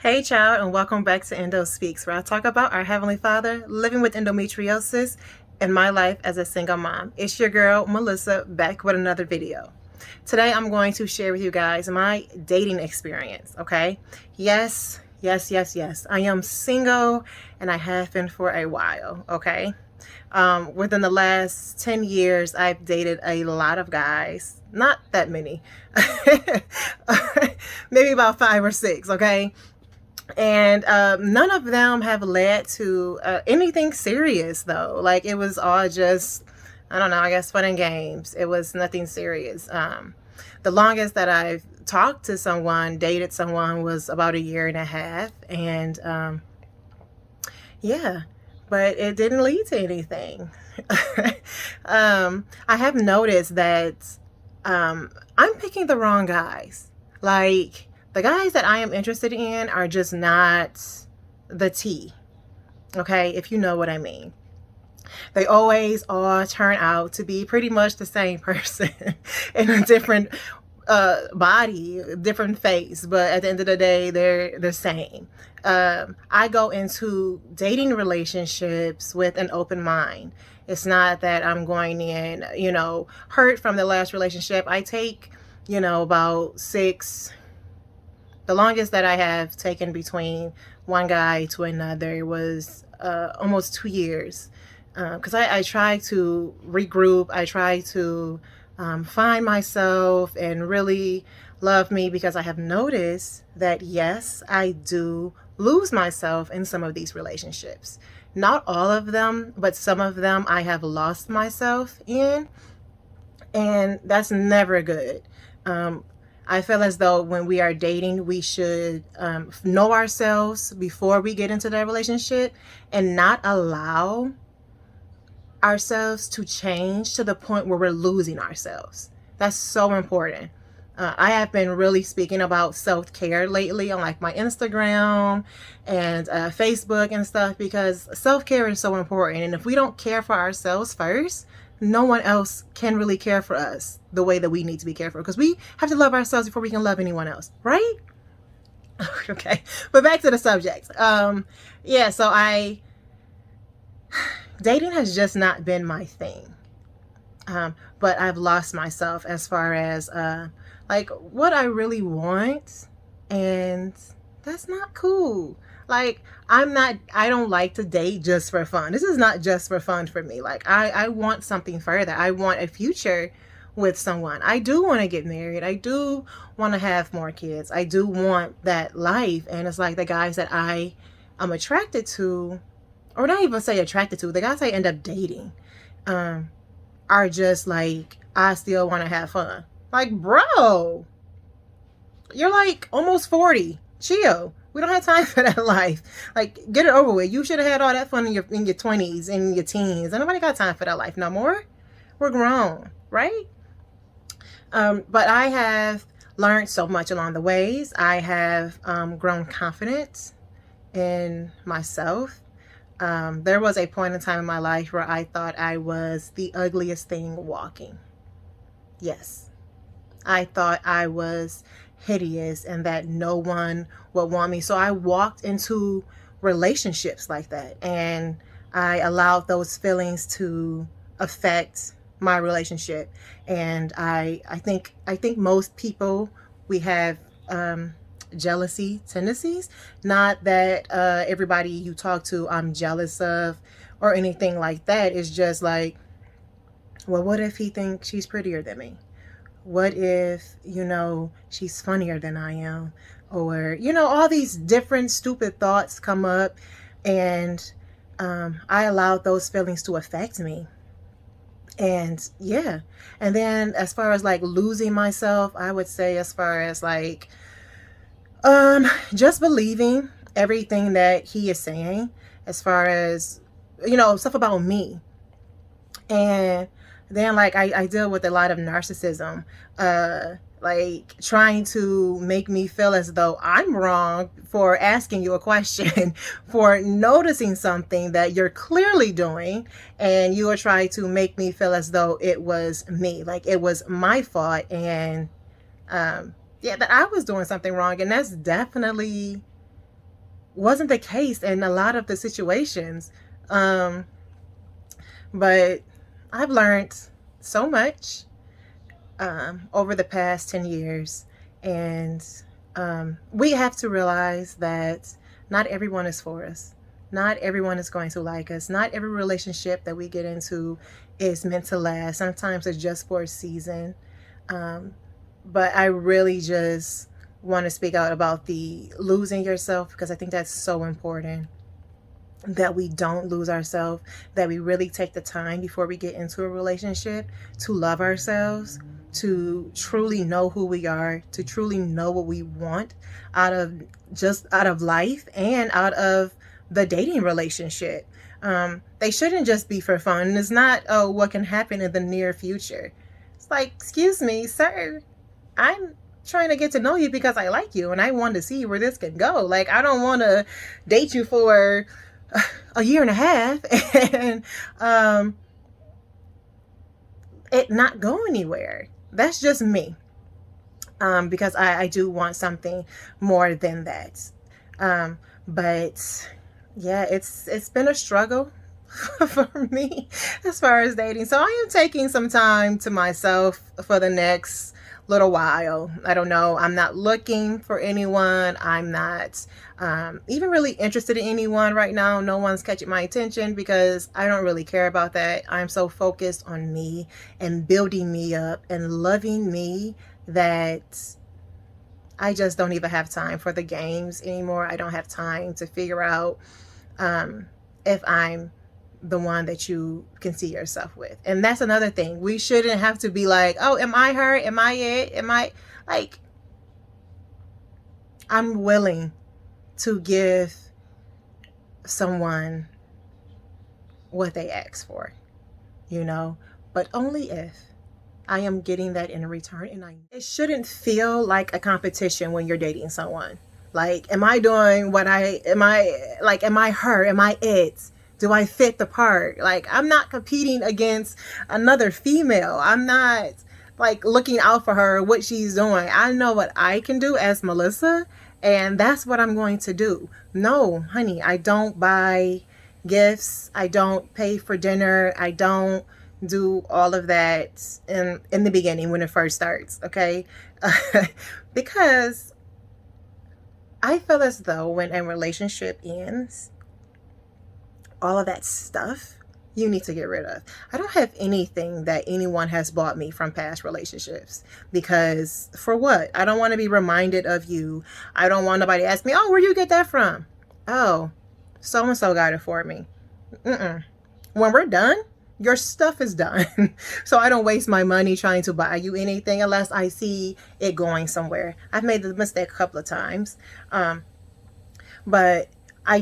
Hey, child, and welcome back to Endo Speaks, where I talk about our Heavenly Father, living with endometriosis, and my life as a single mom. It's your girl, Melissa, back with another video. Today, I'm going to share with you guys my dating experience, okay? Yes, yes, yes, yes. I am single, and I have been for a while, okay? Within the last 10 years, I've dated a lot of guys. Not that many. Maybe about 5 or 6, okay? And none of them have led to anything serious, though. Like, it was all just, I don't know, I guess fun and games. It was nothing serious. The longest that I've talked to someone, dated someone, was about a year and a half. And yeah, but it didn't lead to anything. I have noticed that I'm picking the wrong guys. Like, the guys that I am interested in are just not the T. Okay, if you know what I mean. They always all turn out to be pretty much the same person in a different body, different face, but at the end of the day, they're the same. I go into dating relationships with an open mind. It's not that I'm going in, hurt from the last relationship. I take, about 6. The longest that I have taken between one guy to another was almost 2 years. Because I try to regroup. I try to find myself and really love me, because I have noticed that, yes, I do lose myself in some of these relationships. Not all of them, but some of them I have lost myself in. And that's never good. I feel as though when we are dating, we should know ourselves before we get into that relationship and not allow ourselves to change to the point where we're losing ourselves. That's so important. I have been really speaking about self-care lately on like my Instagram and Facebook and stuff, because self-care is so important. And if we don't care for ourselves first, no one else can really care for us the way that we need to be cared for, because we have to love ourselves before we can love anyone else, right? Okay, but back to the subject. Yeah, so dating has just not been my thing. But I've lost myself as far as like what I really want, and that's not cool. Like, I don't like to date just for fun. This is not just for fun for me. Like, I want something further. I want a future with someone. I do want to get married. I do want to have more kids. I do want that life. And it's like the guys that I am attracted to, or not even say attracted to, the guys I end up dating, are just like, I still want to have fun. Like, bro, you're like almost 40. Chill. We don't have time for that life. Like, get it over with. You should have had all that fun in your 20s and your teens. And nobody got time for that life no more. We're grown, right? But I have learned so much along the ways. I have grown confident in myself. There was a point in time in my life where I thought I was the ugliest thing walking. Yes. I thought I was hideous and that no one would want me. So I walked into relationships like that, and I allowed those feelings to affect my relationship. And I think most people, we have jealousy tendencies. Not that everybody you talk to I'm jealous of or anything like that. It's just like, well, what if he thinks she's prettier than me? What if, she's funnier than I am? Or, all these different stupid thoughts come up, and I allowed those feelings to affect me. And yeah. And then as far as like losing myself, I would say as far as like, just believing everything that he is saying, as far as, stuff about me. And then like I deal with a lot of narcissism, like trying to make me feel as though I'm wrong for asking you a question, for noticing something that you're clearly doing, and you are trying to make me feel as though it was me, like it was my fault, and yeah, that I was doing something wrong. And that's definitely wasn't the case in a lot of the situations. Um, but I've learned so much over the past 10 years. And we have to realize that not everyone is for us. Not everyone is going to like us. Not every relationship that we get into is meant to last. Sometimes it's just for a season. Um, but I really just want to speak out about the losing yourself, because I think that's so important, that we don't lose ourselves, that we really take the time before we get into a relationship to love ourselves, to truly know who we are, to truly know what we want out of life and out of the dating relationship. They shouldn't just be for fun. It's not, oh, what can happen in the near future. It's like, excuse me, sir, I'm trying to get to know you because I like you and I want to see where this can go. Like, I don't want to date you for a year and a half and it not go anywhere. That's just me. Because I do want something more than that. But yeah, it's been a struggle for me as far as dating. So I am taking some time to myself for the next little while. I don't know. I'm not looking for anyone. I'm not even really interested in anyone right now. No one's catching my attention because I don't really care about that. I'm so focused on me and building me up and loving me that I just don't even have time for the games anymore. I don't have time to figure out if I'm the one that you can see yourself with. And that's another thing. We shouldn't have to be like, oh, am I her? Am I it? Am I like, I'm willing to give someone what they ask for, you know, but only if I am getting that in return. And it shouldn't feel like a competition when you're dating someone. Like, am I doing what am I her? Am I it? Do I fit the part? Like, I'm not competing against another female. I'm not like looking out for her, what she's doing. I know what I can do as Melissa, and that's what I'm going to do. No, honey, I don't buy gifts. I don't pay for dinner. I don't do all of that in the beginning when it first starts, okay? Because I feel as though when a relationship ends, all of that stuff you need to get rid of. I don't have anything that anyone has bought me from past relationships, because for what? I don't want to be reminded of you. I don't want nobody to ask me, oh, where you get that from? Oh, so-and-so got it for me. When we're done, your stuff is done. So I don't waste my money trying to buy you anything unless I see it going somewhere. I've made the mistake a couple of times. But I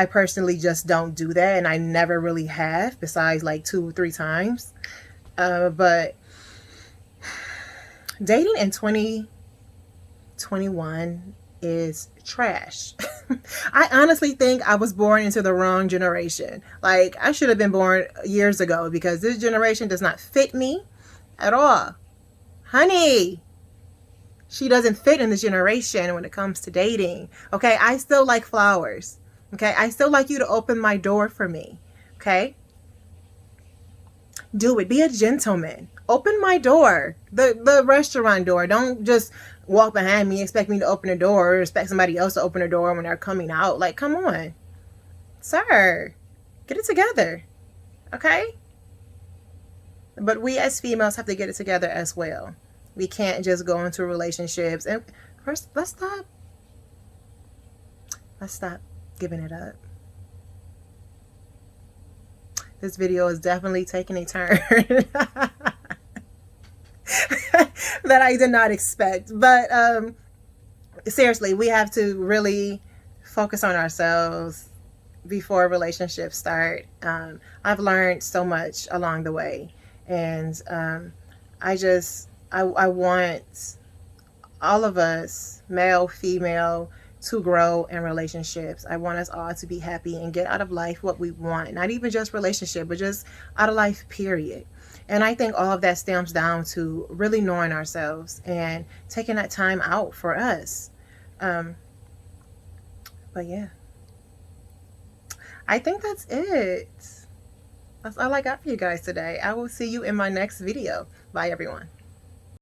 personally just don't do that, and I never really have, besides like 2 or 3 times. But dating in 2021 is trash. I honestly think I was born into the wrong generation. Like, I should have been born years ago, because this generation does not fit me at all. Honey, she doesn't fit in this generation when it comes to dating. Okay, I still like flowers. Okay, I still like you to open my door for me. Okay, do it. Be a gentleman. Open my door, the restaurant door. Don't just walk behind me, expect me to open the door, or expect somebody else to open the door when they're coming out. Like, come on, sir, get it together. Okay, but we as females have to get it together as well. We can't just go into relationships and first let's stop giving it up. This video is definitely taking a turn that I did not expect. But seriously, we have to really focus on ourselves before relationships start. I've learned so much along the way, and I want all of us, male, female, to grow in relationships. I want us all to be happy and get out of life what we want. Not even just relationship, but just out of life, period. And I think all of that stems down to really knowing ourselves and taking that time out for us. But yeah. I think that's it. That's all I got for you guys today. I will see you in my next video. Bye, everyone.